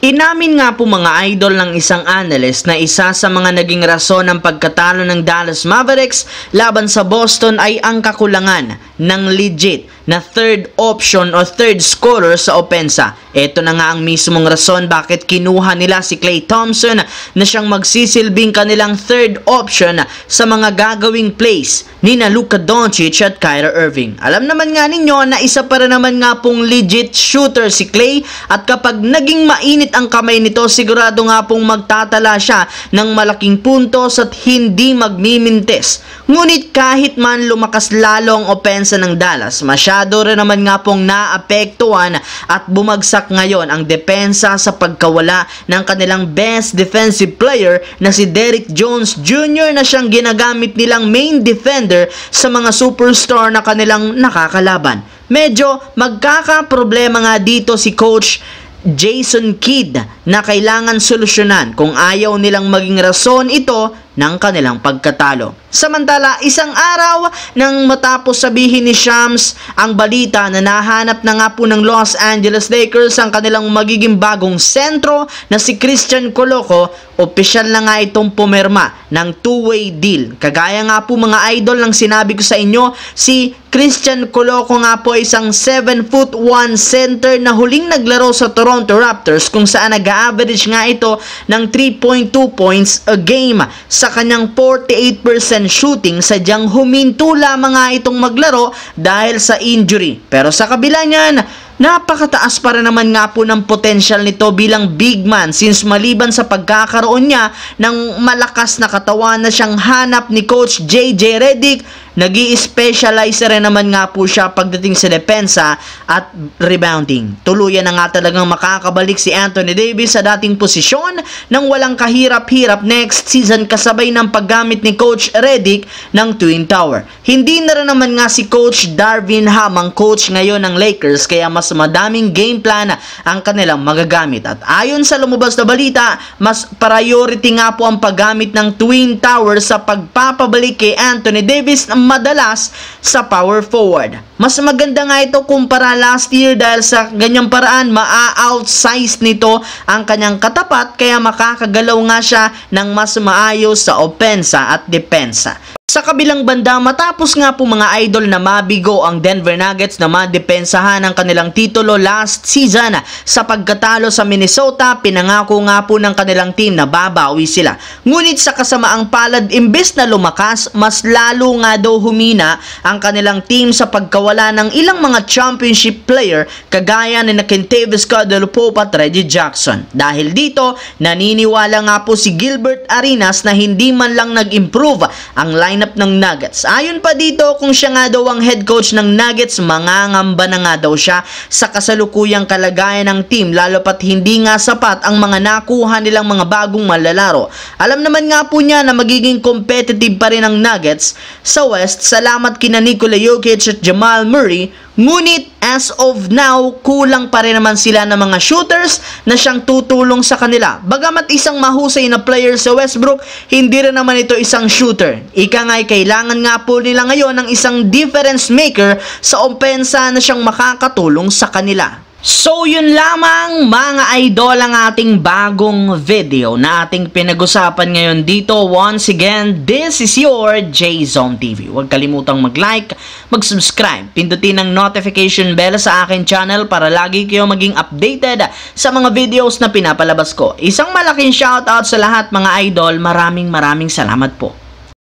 Inamin nga po mga idol ng isang analyst na isa sa mga naging rason ng pagkatalo ng Dallas Mavericks laban sa Boston ay ang kakulangan ng legit na third option o third scorer sa opensa. Ito na nga ang mismong rason bakit kinuha nila si Klay Thompson na siyang magsisilbing kanilang third option sa mga gagawing plays ni na Luka Doncic at Kyrie Irving. Alam naman nga ninyo na isa para naman nga pong legit shooter si Klay at kapag naging mainit ang kamay nito, sigurado nga pong magtatala siya ng malaking puntos at hindi magmimintis. Ngunit kahit man lumakas lalo ang opensa ng Dallas, masyado rin naman nga pong naapektuhan at bumagsak ngayon ang depensa sa pagkawala ng kanilang best defensive player na si Derrick Jones Jr. na siyang ginagamit nilang main defender sa mga superstar na kanilang nakakalaban. Medyo magkakaproblema nga dito si Coach Jason Kidd na kailangan solusyonan kung ayaw nilang maging rason ito ng kanilang pagkatalo. Samantala, isang araw nang matapos sabihin ni Shams ang balita na nahanap na nga po ng Los Angeles Lakers ang kanilang magiging bagong sentro na si Christian Coloco, opisyal na nga itong pumirma ng two-way deal. Kagaya nga po mga idol ng sinabi ko sa inyo, si Christian Coloco nga po isang 7'1" center na huling naglaro sa Toronto Raptors kung saan nag-average nga ito ng 3.2 points a game. Sa kanyang 48% shooting, sadyang huminto lamang nga itong maglaro dahil sa injury. Pero sa kabila niyan, napakataas para naman nga po ng potential nito bilang big man since maliban sa pagkakaroon niya ng malakas na katawan na siyang hanap ni Coach JJ Redick, nag-i-specialize rin naman nga po siya pagdating sa depensa at rebounding. Tuluyan na nga talagang makakabalik si Anthony Davis sa dating posisyon nang walang kahirap-hirap next season kasabay ng paggamit ni Coach Redick ng Twin Tower. Hindi na rin naman nga si Coach Darvin Ham ang coach ngayon ng Lakers kaya mas madaming game plan ang kanilang magagamit. At ayon sa lumabas na balita, mas priority nga po ang paggamit ng Twin Tower sa pagpapabalik kay Anthony Davis na madalas sa power forward. Mas maganda nga ito kumpara last year dahil sa ganyang paraan maa-outsize nito ang kanyang katapat kaya makakagalaw nga siya ng mas maayos sa opensa at depensa. Sa kabilang banda, matapos nga po mga idol na mabigo ang Denver Nuggets na madepensahan ang kanilang titulo last season sa pagkatalo sa Minnesota, pinangako nga po ng kanilang team na babawi sila. Ngunit sa kasamaang palad, imbes na lumakas, mas lalo nga daw humina ang kanilang team sa pagkawala ng ilang mga championship player kagaya ni Kentavious Caldwell-Pope at Reggie Jackson. Dahil dito, naniniwala nga po si Gilbert Arenas na hindi man lang nag-improve ang lineup ng Nuggets. Ayon pa dito, kung siya nga daw ang head coach ng Nuggets, mangangamba na nga daw siya sa kasalukuyang kalagayan ng team lalo pat hindi nga sapat ang mga nakuha nilang mga bagong malalaro. Alam naman nga po niya na magiging competitive pa rin ang Nuggets sa West salamat kina Nikola Jokic at Jamal Murray. Ngunit as of now, kulang pa rin naman sila ng mga shooters na siyang tutulong sa kanila. Bagamat isang mahusay na player sa Westbrook, hindi rin naman ito isang shooter. Ika nga'y kailangan nga po nila ngayon ng isang difference maker sa opensa na siyang makakatulong sa kanila. So yun lamang mga idol ang ating bagong video na ating pinag-usapan ngayon dito. Once again, this is your J-Zone TV. Huwag kalimutang mag-like, mag-subscribe, pindutin ang notification bell sa akin channel para lagi kayo maging updated sa mga videos na pinapalabas ko. Isang malaking shoutout sa lahat mga idol. Maraming salamat po.